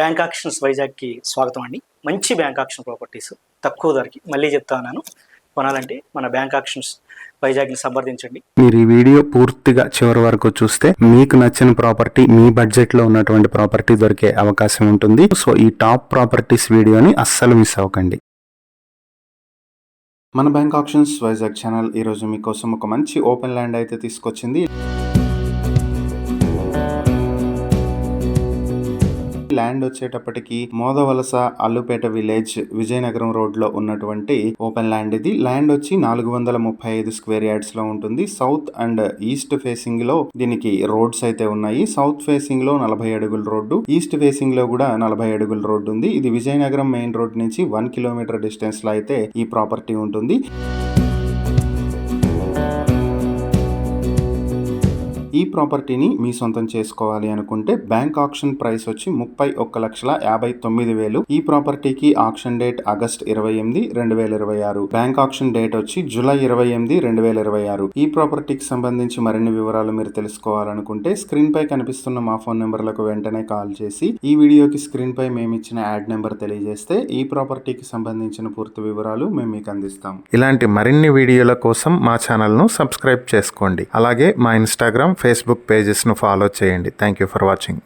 Bank actions వైజాగ్కి స్వాగతం అండి. మంచి బ్యాంక్ ఆక్షన్ ప్రాపర్టీస్ తక్కువ ధరకి మళ్ళీ చెప్తా ఉన్నాను. కొనాలంటే మన బ్యాంక్ ఆక్షన్స్ వైజాగ్ని సంప్రదించండి. మీరు ఈ వీడియో పూర్తిగా చివరి వరకు చూస్తే మీకు నచ్చిన ప్రాపర్టీ మీ బడ్జెట్ లో ఉన్నటువంటి ప్రాపర్టీ దొరికే అవకాశం ఉంటుంది. సో ఈ టాప్ ప్రాపర్టీస్ వీడియోని అస్సలు మిస్ అవ్వకండి. మన బ్యాంక్ ఆక్షన్స్ వైజాగ్ ఛానల్ ఈరోజు మీకోసం ఒక మంచి ఓపెన్ ల్యాండ్ అయితే తీసుకొచ్చింది. ల్యాండ్ వచ్చేటప్పటికి మోదవలస అల్లుపేట విలేజ్ విజయనగరం రోడ్ లో ఉన్నటువంటి ఓపెన్ ల్యాండ్ ఇది. ల్యాండ్ వచ్చి 435 స్క్వేర్ యార్డ్స్ లో ఉంటుంది. సౌత్ అండ్ ఈస్ట్ ఫేసింగ్ లో దీనికి రోడ్స్ అయితే ఉన్నాయి. సౌత్ ఫేసింగ్ లో 40 అడుగుల రోడ్డు, ఈస్ట్ ఫేసింగ్ లో కూడా 40 అడుగుల రోడ్డు ఉంది. ఇది విజయనగరం మెయిన్ రోడ్ నుంచి 1 కిలోమీటర్ డిస్టెన్స్ లో అయితే ఈ ప్రాపర్టీ ఉంటుంది. ఈ ప్రాపర్టీని మీ సొంతం చేసుకోవాలి అనుకుంటే బ్యాంక్ ఆక్షన్ ప్రైస్ వచ్చి 31,59,000. ఈ ప్రాపర్టీకి auction date August 28, 2026. Bank auction date వచ్చి జూలై 28, 2026. ఈ ప్రాపర్టీకి సంబంధించి మరిన్ని వివరాలు మీరు తెలుసుకోవాలనుకుంటే స్క్రీన్ పై కనిపిస్తున్న మా ఫోన్ నెంబర్లకు వెంటనే కాల్ చేసి ఈ వీడియోకి స్క్రీన్ పై మేము ఇచ్చిన యాడ్ నెంబర్ తెలియజేస్తే ఈ ప్రాపర్టీకి సంబంధించిన పూర్తి వివరాలు మేము మీకు అందిస్తాం. ఇలాంటి మరిన్ని వీడియోల కోసం మా ఛానల్ ను సబ్స్క్రైబ్ చేసుకోండి. అలాగే మా ఇన్స్టాగ్రామ్, ఫేస్బుక్ పేజెస్ను ఫాలో చేయండి. Thank you for watching.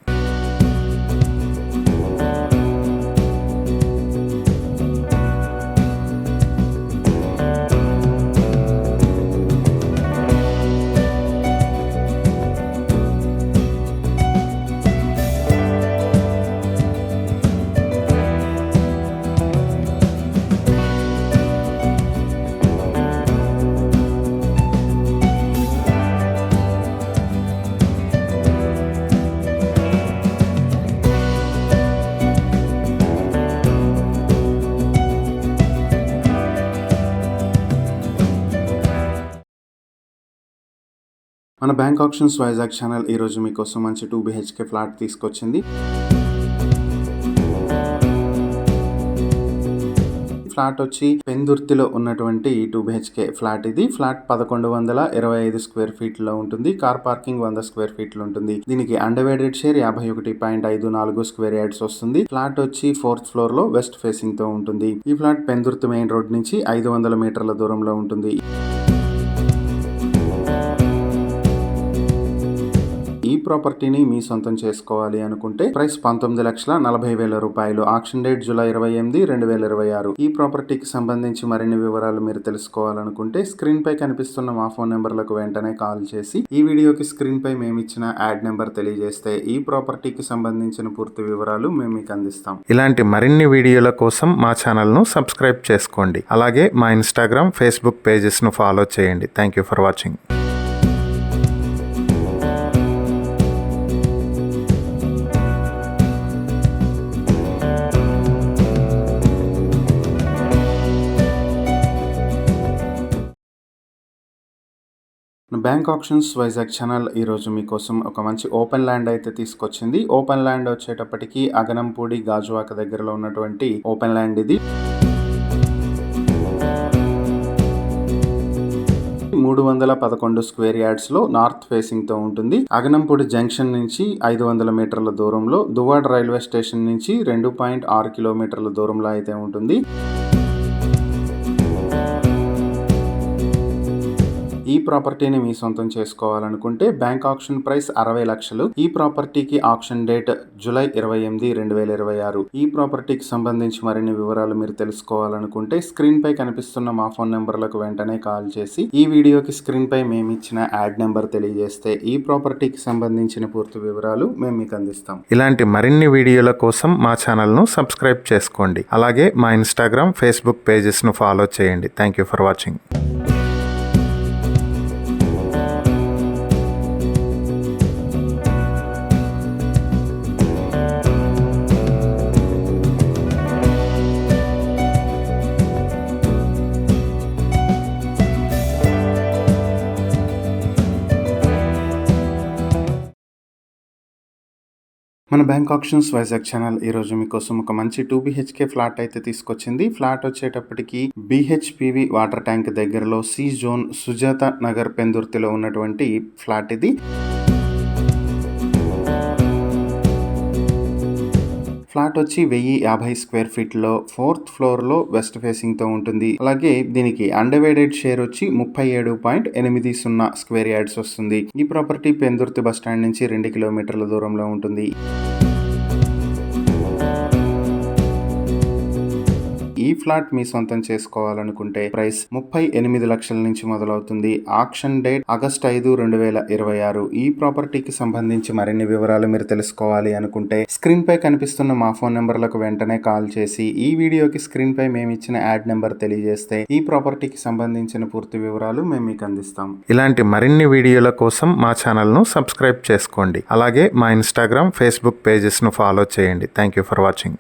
మన బ్యాంక్ ఆక్షన్స్ వైజాగ్ ఛానల్ ఈరోజు మీకోసం మంచి 2 BHK ఫ్లాట్ తీసుకొచ్చింది. ఫ్లాట్ వచ్చి పెందుర్తిలో ఉన్నటువంటి 2 BHK ఫ్లాట్ ఇది. ఫ్లాట్ 1125 స్క్వేర్ ఫీట్ లో ఉంటుంది. కార్ పార్కింగ్ 100 స్క్వేర్ ఫీట్లు ఉంటుంది. దీనికి అండర్వేటెడ్ షేర్ 51.54 స్క్వేర్ యార్డ్స్ వస్తుంది. ఫ్లాట్ వచ్చి 4th ఫ్లోర్ లో వెస్ట్ ఫేసింగ్ తో ఉంటుంది. ఈ ఫ్లాట్ పెందుర్తి మెయిన్ రోడ్ నుంచి 500 మీటర్ల దూరంలో ఉంటుంది. ఈ ప్రాపర్టీని మీ సొంతం చేసుకోవాలి అనుకుంటే ప్రైస్ 19,40,000 రూపాయలు. Auction date July 28, 2026. ఈ ప్రాపర్టీకి సంబంధించి మరిన్ని వివరాలు మీరు తెలుసుకోవాలనుకుంటే స్క్రీన్ పై కనిపిస్తున్న మా ఫోన్ నెంబర్లకు వెంటనే కాల్ చేసి ఈ వీడియోకి స్క్రీన్ పై మేము ఇచ్చిన యాడ్ నెంబర్ తెలియజేస్తే ఈ ప్రాపర్టీకి సంబంధించిన పూర్తి వివరాలు మేము మీకు అందిస్తాం. ఇలాంటి మరిన్ని వీడియోల కోసం మా ఛానల్ ను సబ్స్క్రైబ్ చేసుకోండి. అలాగే మా ఇన్స్టాగ్రామ్, ఫేస్బుక్ పేజెస్ ను ఫాలో చేయండి. Thank you for watching. Bank actions Vizag channel ఈరోజు మీకోసం ఒక మంచి ఓపెన్ ల్యాండ్ అయితే తీసుకొచ్చింది. ఓపెన్ ల్యాండ్ వచ్చేటప్పటికి అగనంపూడి గాజువాక దగ్గరలో ఉన్నటువంటి ఓపెన్ ల్యాండ్ ఇది. 311 స్క్వేర్ యార్డ్స్ లో నార్త్ ఫేసింగ్ తో ఉంటుంది. అగనంపూడి జంక్షన్ నుంచి 500 మీటర్ల దూరంలో, దువ్వాడ రైల్వే స్టేషన్ నుంచి 2.6 కిలోమీటర్ల దూరంలో అయితే ఉంటుంది. ఈ ప్రాపర్టీని మీ సొంతం చేసుకోవాలనుకుంటే బ్యాంక్ ఆక్షన్ ప్రైస్ 60 లక్షలు. ఈ ప్రాపర్టీకి ఆక్షన్ డేట్ జూలై 28, 2026. ఈ ప్రాపర్టీకి సంబంధించి మరిన్ని వివరాలు మీరు తెలుసుకోవాలనుకుంటే స్క్రీన్ పై కనిపిస్తున్న మా ఫోన్ నెంబర్లకు వెంటనే కాల్ చేసి ఈ వీడియోకి స్క్రీన్ పై మేము ఇచ్చిన యాడ్ నెంబర్ తెలియజేస్తే ఈ ప్రాపర్టీకి సంబంధించిన పూర్తి వివరాలు మేము మీకు అందిస్తాం. ఇలాంటి మరిన్ని వీడియోల కోసం మా ఛానల్ ను సబ్స్క్రైబ్ చేసుకోండి. అలాగే మా ఇన్స్టాగ్రామ్, ఫేస్బుక్ పేజెస్ ను ఫాలో చేయండి. Thank you for watching. మన బ్యాంక్ ఆక్షన్స్ వైజాగ్ ఛానల్ ఈరోజు మీకోసం ఒక మంచి 2 BHK ఫ్లాట్ అయితే తీసుకొచ్చింది. ఫ్లాట్ వచ్చేటప్పటికి BHPV వాటర్ ట్యాంక్ దగ్గరలో సి జోన్ సుజాత నగర్ పెందుర్తిలో ఉన్నటువంటి ఫ్లాట్ ఇది. ఫ్లాట్ వచ్చి 1050 స్క్వేర్ ఫీట్ లో 4th ఫ్లోర్ లో వెస్ట్ ఫేసింగ్ తో ఉంటుంది. అలాగే దీనికి అన్డివైడెడ్ షేర్ వచ్చి 37.80 స్క్వేర్ యార్డ్స్ వస్తుంది. ఈ ప్రాపర్టీ పెందుర్తి బస్ స్టాండ్ నుంచి 2 కిలోమీటర్ల దూరంలో ఉంటుంది. ఈ ఫ్లాట్ మీ సొంతం చేసుకోవాలనుకుంటే ప్రైస్ 38 లక్షల నుంచి మొదలవుతుంది. Auction date August 5, 2026. ఈ ప్రాపర్టీకి సంబంధించి మరిన్ని వివరాలు మీరు తెలుసుకోవాలి అనుకుంటే స్క్రీన్ పై కనిపిస్తున్న మా ఫోన్ నెంబర్లకు వెంటనే కాల్ చేసి ఈ వీడియోకి స్క్రీన్ పై మేము ఇచ్చిన యాడ్ నెంబర్ తెలియజేస్తే ఈ ప్రాపర్టీకి సంబంధించిన పూర్తి వివరాలు మేము మీకు అందిస్తాం. ఇలాంటి మరిన్ని వీడియోల కోసం మా ఛానల్ ను సబ్స్క్రైబ్ చేసుకోండి. అలాగే మా ఇన్స్టాగ్రామ్, ఫేస్బుక్ పేజెస్ ను ఫాలో చేయండి. Thank you for watching.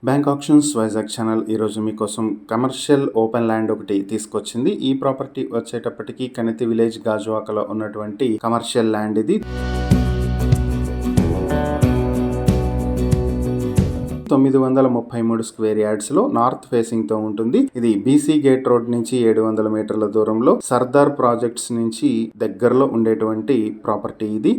Bank options Vizag channel ఈరోజు మీకోసం కమర్షియల్ ఓపెన్ ల్యాండ్ ఒకటి తీసుకొచ్చింది. ఈ ప్రాపర్టీ వచ్చేటప్పటికి కనితి విలేజ్ గాజువాకలో ఉన్నటువంటి కమర్షియల్ ల్యాండ్ ఇది. 933 స్క్వేర్ యార్డ్స్ లో నార్త్ ఫేసింగ్ తో ఉంటుంది. ఇది బీసీ గేట్ రోడ్ నుంచి 700 మీటర్ల దూరంలో సర్దార్ ప్రాజెక్ట్స్ నుంచి దగ్గరలో ఉండేటువంటి ప్రాపర్టీ ఇది.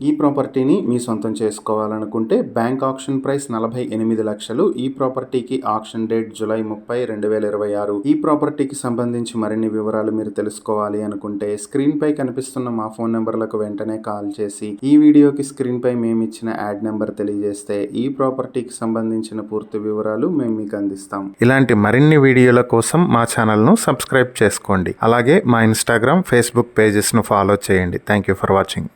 ఈ ప్రాపర్టీని మీ సొంతం చేసుకోవాలనుకుంటే బ్యాంక్ ఆక్షన్ ప్రైస్ 48 లక్షలు. ఈ ప్రాపర్టీకి ఆక్షన్ డేట్ జూలై 30, 2026. ఈ ప్రాపర్టీకి సంబంధించి మరిన్ని వివరాలు మీరు తెలుసుకోవాలి అనుకుంటే స్క్రీన్ పై కనిపిస్తున్న మా ఫోన్ నెంబర్లకు వెంటనే కాల్ చేసి ఈ వీడియోకి స్క్రీన్ పై మేము ఇచ్చిన యాడ్ నెంబర్ తెలియజేస్తే ఈ ప్రాపర్టీకి సంబంధించిన పూర్తి వివరాలు మేము మీకు అందిస్తాం. ఇలాంటి మరిన్ని వీడియోల కోసం మా ఛానల్ ను సబ్స్క్రైబ్ చేసుకోండి. అలాగే మా ఇన్స్టాగ్రామ్, ఫేస్బుక్ పేజెస్ ను ఫాలో చేయండి. Thank you for watching.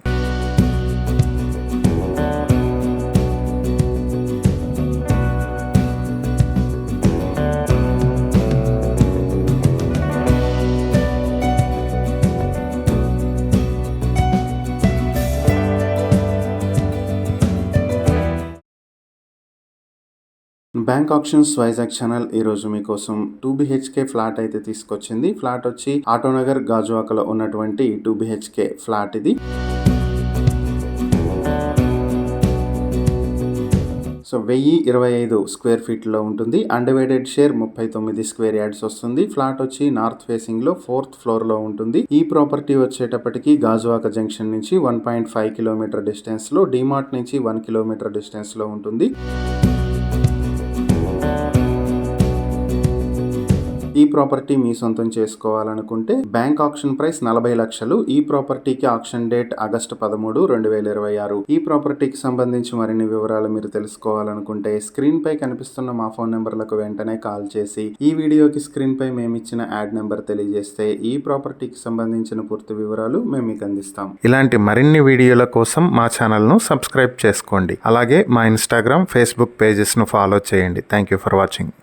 Bank options Vizag channel ఈరోజు మీకోసం 2 BHK ఫ్లాట్ అయితే తీసుకొచ్చింది. ఫ్లాట్ వచ్చి ఆటోనగర్ గాజువాకలో ఉన్నటువంటి 2 BHK ఫ్లాట్ ఇది. సో 1025 స్క్వేర్ ఫీట్ లో ఉంటుంది. అన్డివైడెడ్ షేర్ 39 స్క్వేర్ యార్డ్స్ వస్తుంది. ఫ్లాట్ వచ్చి నార్త్ ఫేసింగ్ లో 4th ఫ్లోర్ లో ఉంటుంది. ఈ ప్రాపర్టీ వచ్చేటప్పటికి గాజువాక జంక్షన్ నుంచి 1.5 కిలోమీటర్ డిస్టెన్స్ లో, డిమార్ట్ నుంచి 1 కిలోమీటర్ డిస్టెన్స్ లో ఉంటుంది. ఈ ప్రాపర్టీ మీ సొంతం చేసుకోవాలనుకుంటే బ్యాంక్ ఆక్షన్ ప్రైస్ 40 లక్షలు. ఈ ప్రాపర్టీకి ఆక్షన్ డేట్ ఆగస్టు 13, 2026. ఈ ప్రాపర్టీకి సంబంధించి మరిన్ని వివరాలు మీరు తెలుసుకోవాలనుకుంటే స్క్రీన్ పై కనిపిస్తున్న మా ఫోన్ నెంబర్లకు వెంటనే కాల్ చేసి ఈ వీడియోకి స్క్రీన్ పై మేము ఇచ్చిన యాడ్ నెంబర్ తెలియజేస్తే ఈ ప్రాపర్టీకి సంబంధించిన పూర్తి వివరాలు మేము మీకు అందిస్తాం. ఇలాంటి మరిన్ని వీడియోల కోసం మా ఛానల్ ను సబ్స్క్రైబ్ చేసుకోండి. అలాగే మా ఇన్స్టాగ్రామ్, ఫేస్బుక్ పేజెస్ ను ఫాలో చేయండి. Thank you for watching.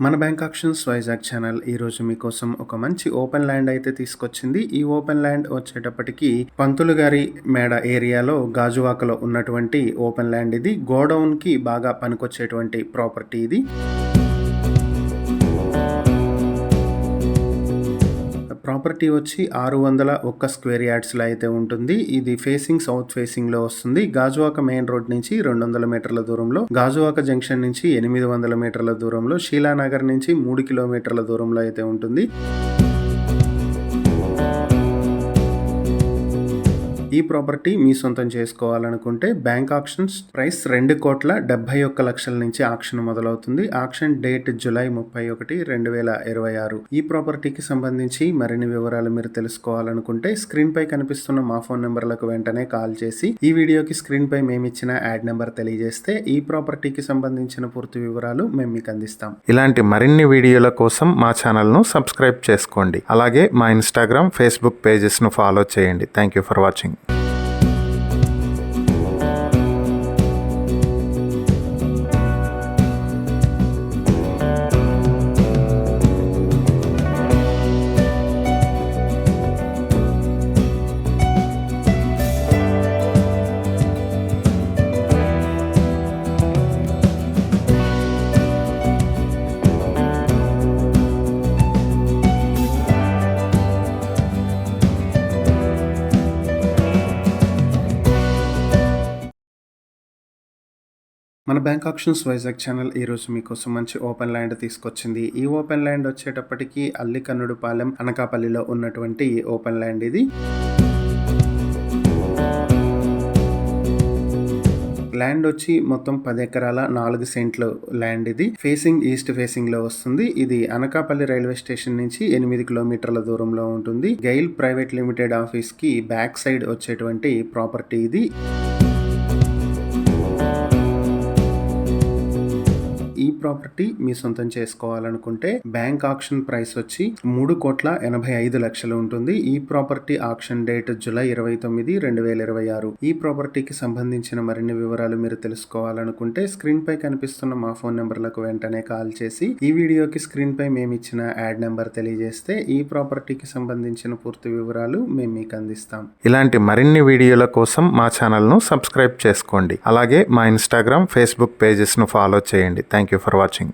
మన బ్యాంక్ ఆప్షన్స్ వైజాగ్ ఛానల్ ఈరోజు మీకోసం ఒక మంచి ఓపెన్ ల్యాండ్ అయితే తీసుకొచ్చింది. ఈ ఓపెన్ ల్యాండ్ వచ్చేటప్పటికి పంతులు గారి మేడ ఏరియాలో గాజువాకలో ఉన్నటువంటి ఓపెన్ ల్యాండ్ ఇది. గోడౌన్ కి బాగా పనికొచ్చేటువంటి ప్రాపర్టీ ఇది. ప్రాపర్టీ వచ్చి 601 స్క్వేర్ యార్డ్స్లో అయితే ఉంటుంది. ఇది ఫేసింగ్ సౌత్ ఫేసింగ్లో వస్తుంది. గాజువాక మెయిన్ రోడ్ నుంచి 200 మీటర్ల దూరంలో, గాజువాక జంక్షన్ నుంచి 800 మీటర్ల దూరంలో, శీలానగర్ నుంచి 3 కిలోమీటర్ల దూరంలో అయితే ఉంటుంది. ఈ ప్రాపర్టీ మీ సొంతం చేసుకోవాలనుకుంటే బ్యాంక్ ఆక్షన్స్ ప్రైస్ 2,71,00,000 నుంచి ఆక్షన్ మొదలవుతుంది. Auction date July 31, 2026. ఈ ప్రాపర్టీకి సంబంధించి మరిన్ని వివరాలు మీరు తెలుసుకోవాలనుకుంటే స్క్రీన్ పై కనిపిస్తున్న మా ఫోన్ నెంబర్లకు వెంటనే కాల్ చేసి ఈ వీడియోకి స్క్రీన్ పై మేమిచ్చిన యాడ్ నెంబర్ తెలియజేస్తే ఈ ప్రాపర్టీకి సంబంధించిన పూర్తి వివరాలు మేము మీకు అందిస్తాం. ఇలాంటి మరిన్ని వీడియోల కోసం మా ఛానల్ ను సబ్స్క్రైబ్ చేసుకోండి. అలాగే మా ఇన్స్టాగ్రామ్, ఫేస్బుక్ పేజెస్ ను ఫాలో చేయండి. Thank you for watching. మన బ్యాంక్ ఆప్షన్స్ వైజాగ్ ఛానల్ ఈరోజు మీకోసం మంచి ఓపెన్ ల్యాండ్ తీసుకొచ్చింది. ఈ ఓపెన్ ల్యాండ్ వచ్చేటప్పటికి అల్లికన్నుడుపాలెం, అనకాపల్లిలో ఉన్నటువంటి ఓపెన్ ల్యాండ్ ఇది. ల్యాండ్ వచ్చి మొత్తం 10 ఎకరాల 4 సెంట్లు ల్యాండ్ ఇది. ఫేసింగ్ ఈస్ట్ ఫేసింగ్ లో వస్తుంది. ఇది అనకాపల్లి రైల్వే స్టేషన్ నుంచి 8 కిలోమీటర్ల దూరంలో ఉంటుంది. గైల్ ప్రైవేట్ లిమిటెడ్ ఆఫీస్ కి బ్యాక్ సైడ్ వచ్చేటువంటి ప్రాపర్టీ ఇది. ఈ ప్రాపర్టీ మీ సొంతం చేసుకోవాలనుకుంటే బ్యాంక్ ఆక్షన్ ప్రైస్ వచ్చి 3,85,00,000 ఉంటుంది. ఈ ప్రాపర్టీ ఆక్షన్ డేట్ జూలై 29, 2026. ఈ ప్రాపర్టీకి సంబంధించిన మరిన్ని వివరాలు మీరు తెలుసుకోవాలనుకుంటే స్క్రీన్ పై కనిపిస్తున్న మా ఫోన్ నెంబర్లకు వెంటనే కాల్ చేసి ఈ వీడియోకి స్క్రీన్ పై మేమిచ్చిన యాడ్ నెంబర్ తెలియజేస్తే ఈ ప్రాపర్టీకి సంబంధించిన పూర్తి వివరాలు మేము మీకు అందిస్తాం. ఇలాంటి మరిన్ని వీడియోల కోసం మా ఛానల్ ను సబ్స్క్రైబ్ చేసుకోండి. అలాగే మా ఇన్స్టాగ్రామ్, ఫేస్బుక్ పేజెస్ ను ఫాలో చేయండి. Thank you for watching.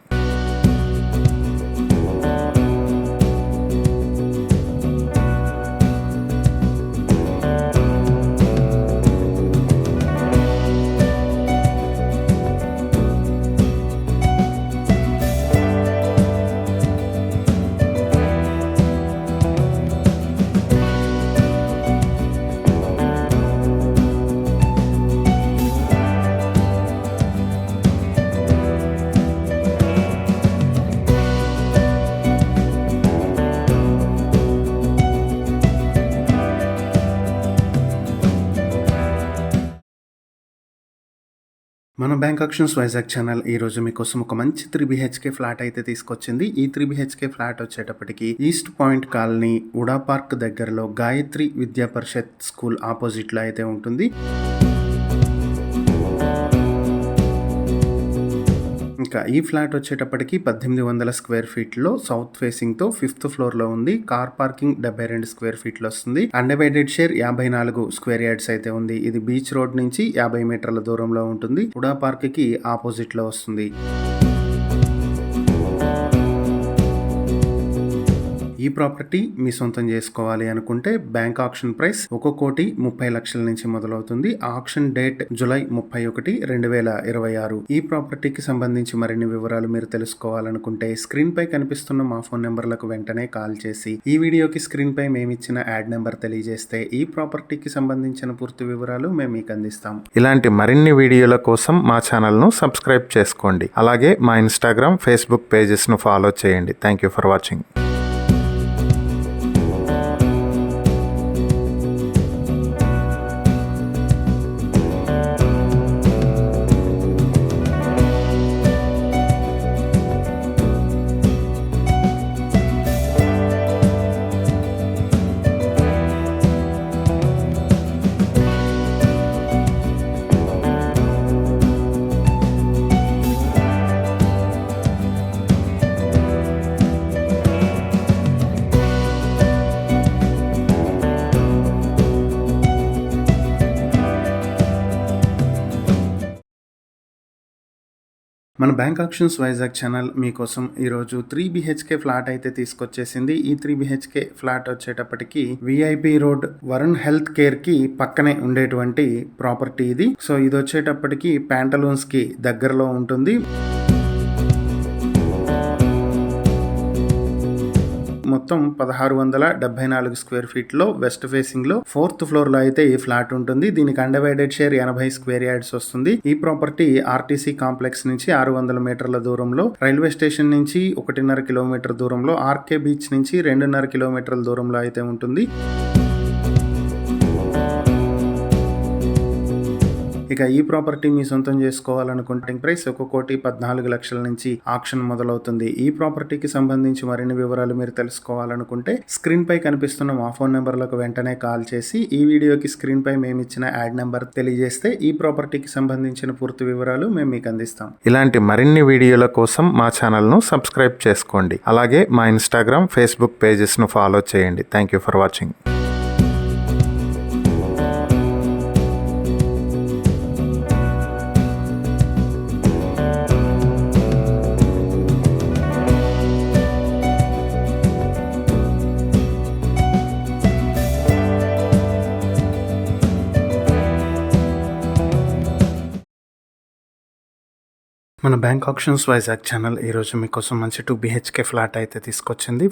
మన బ్యాంక్ ఆప్షన్స్ వైజాగ్ ఛానల్ ఈ రోజు మీకోసం ఒక మంచి 3 BHK ఫ్లాట్ అయితే తీసుకొచ్చింది. ఈ 3 BHK ఫ్లాట్ వచ్చేటప్పటికి ఈస్ట్ పాయింట్ కాలనీ, ఉడా పార్క్ దగ్గరలో గాయత్రి విద్యా పరిషత్ స్కూల్ ఆపోజిట్ లో అయితే ఉంటుంది. ఇంకా ఈ ఫ్లాట్ వచ్చేటప్పటికి 1800 స్క్వేర్ ఫీట్ లో సౌత్ ఫేసింగ్ తో 5th ఫ్లోర్ లో ఉంది. కార్ పార్కింగ్ 72 స్క్వేర్ ఫీట్ లో వస్తుంది. అన్డివైడెడ్ షేర్ 54 స్క్వేర్ యార్డ్స్ అయితే ఉంది. ఇది బీచ్ రోడ్ నుంచి 50 మీటర్ల దూరంలో ఉంటుంది. ఉడా పార్క్ కి ఆపోజిట్ లో వస్తుంది. ఈ ప్రాపర్టీ మీ సొంతం చేసుకోవాలి అనుకుంటే బ్యాంక్ ఆక్షన్ ప్రైస్ 1,30,00,000 నుంచి మొదలవుతుంది. Auction date July 31, 2026. ఈ ప్రాపర్టీకి సంబంధించి మరిన్ని వివరాలు మీరు తెలుసుకోవాలనుకుంటే స్క్రీన్ పై కనిపిస్తున్న మా ఫోన్ నెంబర్లకు వెంటనే కాల్ చేసి ఈ వీడియోకి స్క్రీన్ పై మేమిచ్చిన యాడ్ నెంబర్ తెలియజేస్తే ఈ ప్రాపర్టీకి సంబంధించిన పూర్తి వివరాలు మేము మీకు అందిస్తాం. ఇలాంటి మరిన్ని వీడియోల కోసం మా ఛానల్ ను సబ్స్క్రైబ్ చేసుకోండి. అలాగే మా ఇన్స్టాగ్రామ్, ఫేస్బుక్ పేజెస్ ను ఫాలో చేయండి. Thank you for watching. మన బ్యాంక్ ఆప్షన్స్ వైజాగ్ ఛానల్ మీకోసం ఈరోజు 3 BHK ఫ్లాట్ అయితే తీసుకొచ్చేసింది. ఈ 3 BHK ఫ్లాట్ వచ్చేటప్పటికి VIP road Varun health care కి పక్కనే ఉండేటువంటి ప్రాపర్టీ ఇది. సో ఇది వచ్చేటప్పటికి ప్యాంటలూన్స్ కి దగ్గరలో ఉంటుంది. మొత్తం 1674 స్క్వేర్ ఫీట్ లో వెస్ట్ ఫేసింగ్ లో 4th ఫ్లోర్ లో అయితే ఈ ఫ్లాట్ ఉంటుంది. దీనికి అన్డివైడెడ్ షేర్ 80 స్క్వేర్ యార్డ్స్ వస్తుంది. ఈ ప్రాపర్టీ ఆర్టీసీ కాంప్లెక్స్ నుంచి 600 మీటర్ల దూరంలో, రైల్వే స్టేషన్ నుంచి 1.5 కిలోమీటర్ దూరంలో, ఆర్కే బీచ్ నుంచి 2.5 కిలోమీటర్ల దూరంలో అయితే ఉంటుంది. ఇక ఈ ప్రాపర్టీ మీ సొంతం చేసుకోవాలనుకుంటే ప్రైస్ 1,14,00,000 నుంచి ఆక్షన్ మొదలవుతుంది. ఈ ప్రాపర్టీకి సంబంధించి మరిన్ని వివరాలు మీరు తెలుసుకోవాలనుకుంటే స్క్రీన్ పై కనిపిస్తున్న మా ఫోన్ నెంబర్లకు వెంటనే కాల్ చేసి ఈ వీడియోకి స్క్రీన్ పై మేము ఇచ్చిన యాడ్ నెంబర్ తెలియజేస్తే ఈ ప్రాపర్టీకి సంబంధించిన పూర్తి వివరాలు మేము మీకు అందిస్తాం. ఇలాంటి మరిన్ని వీడియోల కోసం మా ఛానల్ ను సబ్స్క్రైబ్ చేసుకోండి. అలాగే మా ఇన్స్టాగ్రామ్, ఫేస్బుక్ పేజెస్ ను ఫాలో చేయండి. Thank you for watching. మన బ్యాంక్ ఆప్షన్స్ వైజాగ్ ఛానల్ ఈరోజు మీకోసం మంచి 2 BHK ఫ్లాట్ అయితే తీసుకొచ్చింది.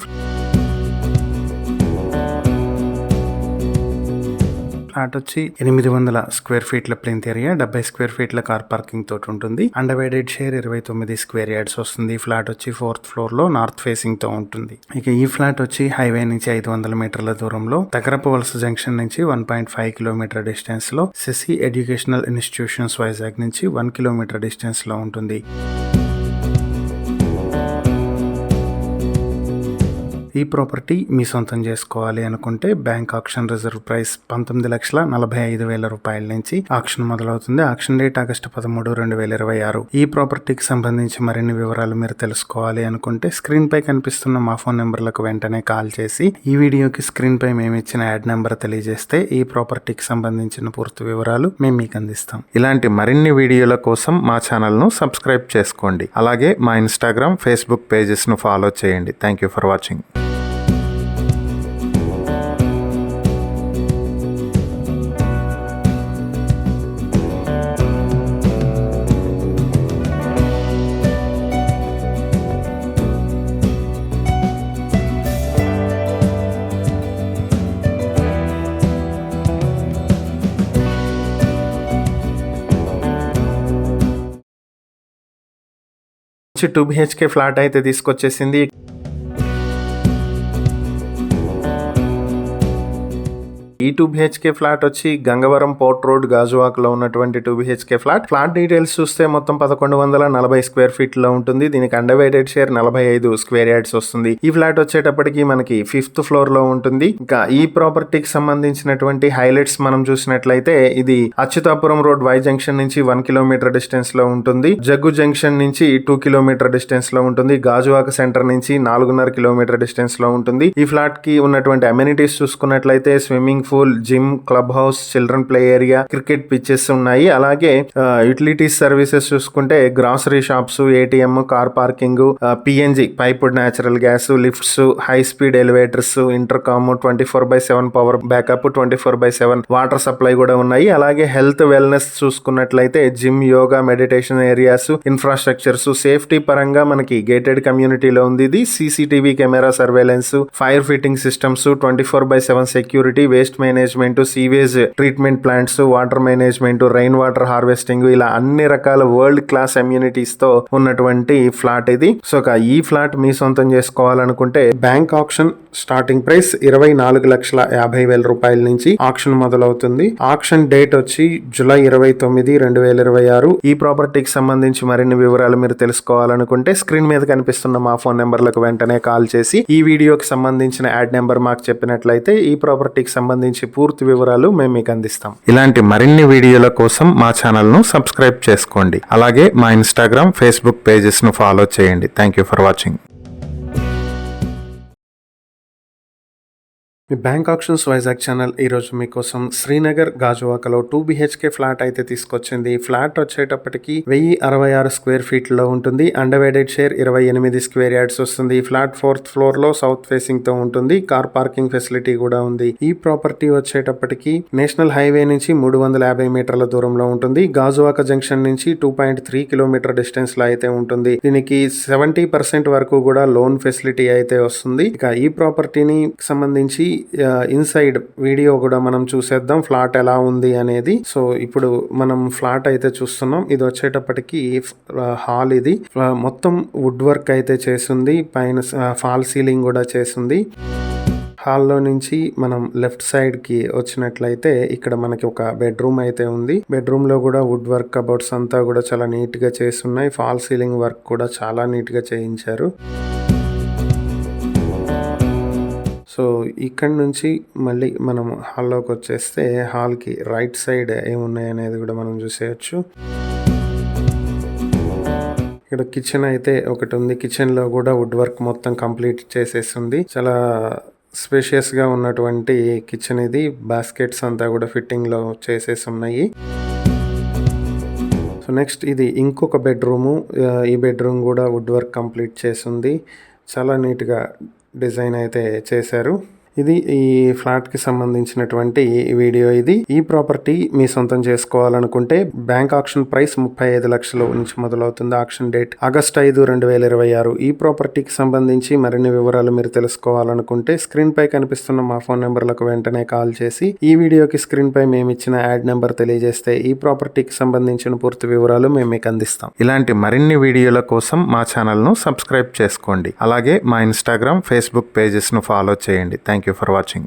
ఫ్లాట్ వచ్చి 800 స్క్వేర్ ఫీట్ల ప్లింత్ ఏరియా, 70 స్క్వేర్ ఫీట్ల కార్ పార్కింగ్ తోటి ఉంటుంది. అన్డివైడెడ్ షేర్ 29 స్క్వేర్ యార్డ్స్ వస్తుంది. ఈ ఫ్లాట్ వచ్చి 4th ఫ్లోర్ లో నార్త్ ఫేసింగ్ తో ఉంటుంది. ఇక ఈ ఫ్లాట్ వచ్చి హైవే నుంచి 500 మీటర్ల దూరంలో, తగరపు వలస జంక్షన్ నుంచి 1.5 కిలోమీటర్ డిస్టెన్స్ లో, శశి ఎడ్యుకేషనల్ ఇన్స్టిట్యూషన్స్ వైజాగ్ నుంచి 1 కిలోమీటర్ డిస్టెన్స్ లో ఉంటుంది. ఈ ప్రాపర్టీ మీ సొంతం చేసుకోవాలి అనుకుంటే బ్యాంక్ ఆక్షన్ రిజర్వ్ ప్రైస్ 19,45,000 రూపాయల నుంచి ఆక్షన్ మొదలవుతుంది. Auction date August 13, 2026. ఈ ప్రాపర్టీకి సంబంధించి మరిన్ని వివరాలు మీరు తెలుసుకోవాలి అనుకుంటే స్క్రీన్ పై కనిపిస్తున్న మా ఫోన్ నెంబర్లకు వెంటనే కాల్ చేసి ఈ వీడియోకి స్క్రీన్ పై మేము ఇచ్చిన యాడ్ నెంబర్ తెలియజేస్తే ఈ ప్రాపర్టీకి సంబంధించిన పూర్తి వివరాలు మేము మీకు అందిస్తాం. ఇలాంటి మరిన్ని వీడియోల కోసం మా ఛానల్ ను సబ్స్క్రైబ్ చేసుకోండి. అలాగే మా ఇన్స్టాగ్రామ్, ఫేస్బుక్ పేజెస్ ను ఫాలో చేయండి. Thank you for watching. వచ్చి 2 BHK ఫ్లాట్ అయితే తీసుకొచ్చేసింది. ఈ 2 BHK ఫ్లాట్ వచ్చి గంగవరం పోర్ట్ రోడ్ గాజువాక్ లో ఉన్నటువంటి 2 BHK ఫ్లాట్. ఫ్లాట్ డీటెయిల్స్ చూస్తే మొత్తం 1140 స్క్వేర్ ఫీట్ లో ఉంటుంది. దీనికి అన్డివైడెడ్ షేర్ 45 స్క్వేర్ యార్డ్స్ వస్తుంది. ఈ ఫ్లాట్ వచ్చేటప్పటికి మనకి 5th ఫ్లోర్ లో ఉంటుంది. ఇంకా ఈ ప్రాపర్టీకి సంబంధించినటువంటి హైలైట్స్ మనం చూసినట్లయితే ఇది అచ్యుతాపురం రోడ్ వై జంక్షన్ నుంచి 1 కిలోమీటర్ డిస్టెన్స్ లో ఉంటుంది. జగ్గు జంక్షన్ నుంచి 2 కిలోమీటర్ డిస్టెన్స్ లో ఉంటుంది. గాజువాక సెంటర్ నుంచి 4.5 కిలోమీటర్ డిస్టెన్స్ లో ఉంటుంది. ఈ ఫ్లాట్ కి ఉన్నటువంటి అమ్యూనిటీస్ చూసుకున్నట్లయితే swimming pool, gym, club house, children play area, cricket pitches ఉన్నాయి. అలాగే యుటిలిటీస్ సర్వీసెస్ చూసుకుంటే grocery shops, ATM, car parking, PNG piped natural gas, lifts, high speed elevators, intercom, 24/7 power backup, 24/7 water supply కూడా ఉన్నాయి. అలాగే health wellness చూసుకున్నట్లయితే gym, yoga, meditation areas, infrastructures, safety పరంగా మనకి gated కమ్యూనిటీలో ఉంది. ఇది CCTV camera surveillance, fire fitting systems, 24/7 security, waste management, sewage treatment plants, water management, rain water harvesting, ఇలా అన్ని రకాల వరల్డ్ క్లాస్ అమ్యూనిటీస్ తో ఉన్నటువంటి ఫ్లాట్ ఇది. సో ఈ ఫ్లాట్ మీ సొంతం చేసుకోవాలనుకుంటే బ్యాంక్ ఆక్షన్ స్టార్టింగ్ ప్రైస్ 24,50,000 రూపాయల నుంచి ఆక్షన్ మొదలవుతుంది. ఆక్షన్ డేట్ వచ్చి జూలై 29, 2026. ఈ ప్రాపర్టీకి సంబంధించి మరిన్ని వివరాలు మీరు తెలుసుకోవాలనుకుంటే స్క్రీన్ మీద కనిపిస్తున్న మా ఫోన్ నెంబర్లకు వెంటనే కాల్ చేసి ఈ వీడియోకి సంబంధించిన యాడ్ నెంబర్ మాకు చెప్పినట్లయితే ఈ ప్రాపర్టీకి సంబంధించి పూర్తి వివరాలు మేము మీకు అందిస్తాం. ఇలాంటి మరిన్ని వీడియోల కోసం మా ఛానల్ ను సబ్స్క్రైబ్ చేసుకోండి. అలాగే మా ఇన్స్టాగ్రామ్, ఫేస్బుక్ పేజెస్ ను ఫాలో చేయండి. Thank you for watching. Me bank options Vizag channel ఈరోజు మీకోసం శ్రీనగర్ గాజువాకలో 2 BHK ఫ్లాట్ అయితే తీసుకొచ్చింది. ఫ్లాట్ వచ్చేటప్పటికి 1066 స్క్వేర్ ఫీట్లో ఉంటుంది. అండర్వైడెడ్ షేర్ 28 స్క్వేర్ యార్డ్స్ వస్తుంది. ఫ్లాట్ 4th ఫ్లోర్ లో సౌత్ ఫేసింగ్ తో ఉంటుంది. కార్ పార్కింగ్ ఫెసిలిటీ కూడా ఉంది. ఈ ప్రాపర్టీ వచ్చేటప్పటికి నేషనల్ హైవే నుంచి 350 మీటర్ల దూరంలో ఉంటుంది. గాజువాక జంక్షన్ నుంచి 2.3 కిలోమీటర్ డిస్టెన్స్ లో అయితే ఉంటుంది. దీనికి 70% వరకు కూడా లోన్ ఫెసిలిటీ అయితే వస్తుంది. ఇక ఈ ప్రాపర్టీని సంబంధించి ఇన్సైడ్ వీడియో కూడా మనం చూసేద్దాం ఫ్లాట్ ఎలా ఉంది అనేది. సో ఇప్పుడు మనం ఫ్లాట్ అయితే చూస్తున్నాం. ఇది వచ్చేటప్పటికి హాల్. ఇది మొత్తం వుడ్ వర్క్ అయితే చేసింది. పైన ఫాల్ సీలింగ్ కూడా చేసింది. హాల్లో నుంచి మనం లెఫ్ట్ సైడ్ కి వచ్చినట్లయితే ఇక్కడ మనకి ఒక బెడ్రూమ్ అయితే ఉంది. బెడ్రూమ్ లో కూడా వుడ్ వర్క్ కబోర్డ్స్ అంతా కూడా చాలా నీట్ గా చేస్తున్నాయి. ఫాల్ సీలింగ్ వర్క్ కూడా చాలా నీట్ గా చేయించారు. సో ఇక్కడ నుంచి మళ్ళీ మనం హాల్లోకి వచ్చేస్తే హాల్కి రైట్ సైడ్ ఏమున్నాయి అనేది కూడా మనం చూసేయచ్చు. ఇక్కడ కిచెన్ అయితే ఒకటి ఉంది. కిచెన్ లో కూడా వుడ్ వర్క్ మొత్తం కంప్లీట్ చేసేస్తుంది. చాలా స్పేషియస్ గా ఉన్నటువంటి కిచెన్ ఇది. బాస్కెట్స్ అంతా కూడా ఫిట్టింగ్ లో చేసేసి ఉన్నాయి. సో నెక్స్ట్ ఇది ఇంకొక బెడ్రూము. ఈ బెడ్రూమ్ కూడా వుడ్ వర్క్ కంప్లీట్ చేసింది. చాలా నీట్గా డిజైన్ అయితే చేశారు. ఇది ఈ ఫ్లాట్ కి సంబంధించినటువంటి వీడియో. ఇది ఈ ప్రాపర్టీ మీ సొంతం చేసుకోవాలనుకుంటే బ్యాంక్ ఆక్షన్ ప్రైస్ 35 లక్షల నుంచి మొదలవుతుంది. Auction date August 5, 2026. ఈ ప్రాపర్టీకి సంబంధించి మరిన్ని వివరాలు మీరు తెలుసుకోవాలనుకుంటే స్క్రీన్ పై కనిపిస్తున్న మా ఫోన్ నెంబర్లకు వెంటనే కాల్ చేసి ఈ వీడియోకి స్క్రీన్ పై మేము ఇచ్చిన యాడ్ నెంబర్ తెలియజేస్తే ఈ ప్రాపర్టీకి సంబంధించిన పూర్తి వివరాలు మేము మీకు అందిస్తాం. ఇలాంటి మరిన్ని వీడియోల కోసం మా ఛానల్ ను సబ్స్క్రైబ్ చేసుకోండి. అలాగే మా ఇన్స్టాగ్రామ్, ఫేస్బుక్ పేజెస్ ను ఫాలో చేయండి. Thank you for watching.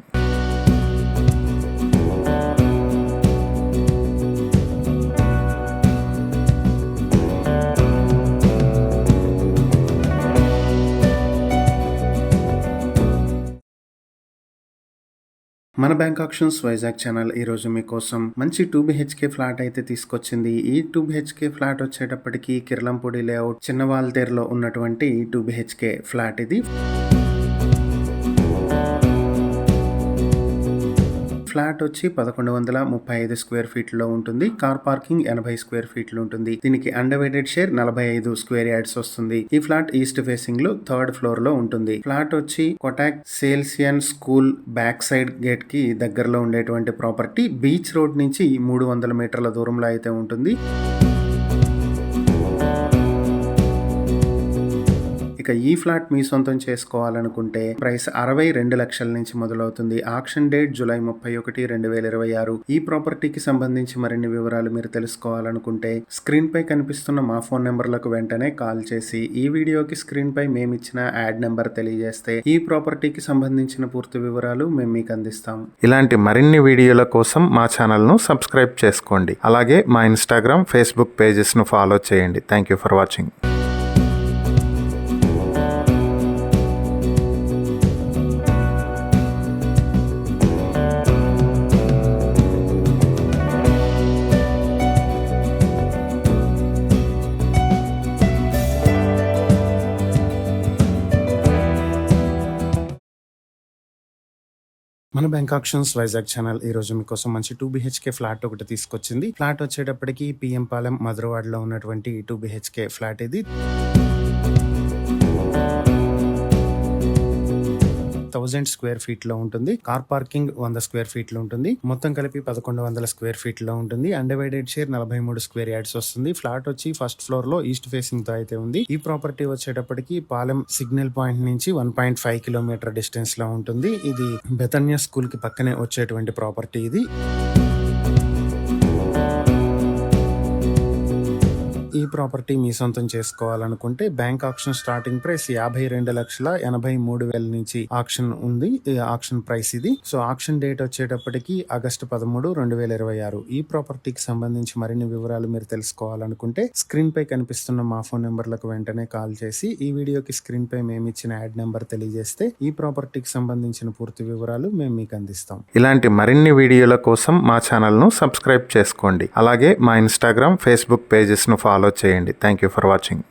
మన బ్యాంక్ ఆప్షన్స్ వైజాగ్ ఛానల్ ఈరోజు మీకోసం మంచి 2 BHK ఫ్లాట్ అయితే తీసుకొచ్చింది. ఈ 2 BHK ఫ్లాట్ వచ్చేటప్పటికి కిర్లంపూడి లేఅవుట్ చిన్నవాల్తేరులో ఉన్నటువంటి 2 BHK ఫ్లాట్ ఇది. ఫ్లాట్ వచ్చి 1135 స్క్వేర్ ఫీట్లో ఉంటుంది. కార్ పార్కింగ్ 80 స్క్వేర్ ఫీట్లు ఉంటుంది. దీనికి అండర్వైడెడ్ షేర్ 45 స్క్వేర్ యార్డ్స్ వస్తుంది. ఈ ఫ్లాట్ ఈస్ట్ ఫేసింగ్ లో 3rd ఫ్లోర్ లో ఉంటుంది. ఫ్లాట్ వచ్చి Kotak Salesian school back side gate కి దగ్గరలో ఉండేటువంటి ప్రాపర్టీ. బీచ్ రోడ్ నుంచి 300 మీటర్ల దూరంలో అయితే ఉంటుంది. ఇక ఈ ఫ్లాట్ మీ సొంతం చేసుకోవాలనుకుంటే ప్రైస్ 62 లక్షల నుంచి మొదలవుతుంది. Auction date July 31, 2026. ఈ ప్రాపర్టీకి సంబంధించి మరిన్ని వివరాలు మీరు తెలుసుకోవాలనుకుంటే స్క్రీన్ పై కనిపిస్తున్న మా ఫోన్ నెంబర్లకు వెంటనే కాల్ చేసి ఈ వీడియోకి స్క్రీన్ పై మేము ఇచ్చిన యాడ్ నెంబర్ తెలియజేస్తే ఈ ప్రాపర్టీకి సంబంధించిన పూర్తి వివరాలు మేము మీకు అందిస్తాం. ఇలాంటి మరిన్ని వీడియోల కోసం మా ఛానల్ ను సబ్స్క్రైబ్ చేసుకోండి. అలాగే మా ఇన్స్టాగ్రామ్, ఫేస్బుక్ పేజెస్ ను ఫాలో చేయండి. Thank you for watching. మన బ్యాంక్ ఆప్షన్స్ వైజాగ్ ఛానల్ ఈ రోజు మీకోసం మంచి 2 BHK ఫ్లాట్ ఒకటి తీసుకొచ్చింది. ఫ్లాట్ వచ్చేటప్పటికి పిఎం పాలెం మధురవాడలో ఉన్నటువంటి 2 BHK ఫ్లాట్ ఇది. 1000 స్క్వేర్ ఫీట్ లో ఉంటుంది. కార్ పార్కింగ్ 100 స్క్వేర్ ఫీట్ లో ఉంటుంది. మొత్తం కలిపి 1100 స్క్వేర్ ఫీట్ లో ఉంటుంది. అండర్వైడెడ్ షేర్ 43 స్క్వేర్ యార్డ్స్ వస్తుంది. ఫ్లాట్ వచ్చి ఫస్ట్ ఫ్లోర్ లో ఈస్ట్ ఫేసింగ్ తో అయితే ఉంది. ఈ ప్రాపర్టీ వచ్చేటప్పటికి పాలెం సిగ్నల్ పాయింట్ నుంచి 1.5 కిలోమీటర్ డిస్టెన్స్ లో ఉంటుంది. ఇది బెతన్యా స్కూల్ కి పక్కనే వచ్చేటువంటి ప్రాపర్టీ ఇది. ఈ ప్రాపర్టీ మీ సొంతం చేసుకోవాలనుకుంటే బ్యాంక్ ఆప్షన్ స్టార్టింగ్ ప్రైస్ 52,83,000 నుంచి ఆప్షన్ ఉంది. ఆప్షన్ ప్రైస్ ఇది. సో ఆప్షన్ డేట్ వచ్చేటప్పటికి ఆగస్టు 13, 2026. ఈ ప్రాపర్టీకి సంబంధించి మరిన్ని వివరాలు మీరు తెలుసుకోవాలనుకుంటే స్క్రీన్ పై కనిపిస్తున్న మా ఫోన్ నెంబర్లకు వెంటనే కాల్ చేసి ఈ వీడియోకి స్క్రీన్ పై మేము ఇచ్చిన యాడ్ నెంబర్ తెలియజేస్తే ఈ ప్రాపర్టీకి సంబంధించిన పూర్తి వివరాలు మేము మీకు అందిస్తాం. ఇలాంటి మరిన్ని వీడియోల కోసం మా ఛానల్ ను సబ్స్క్రైబ్ చేసుకోండి. అలాగే మా ఇన్స్టాగ్రామ్, ఫేస్బుక్ పేజెస్ ను ఫాలో చేయండి. Thank you for watching.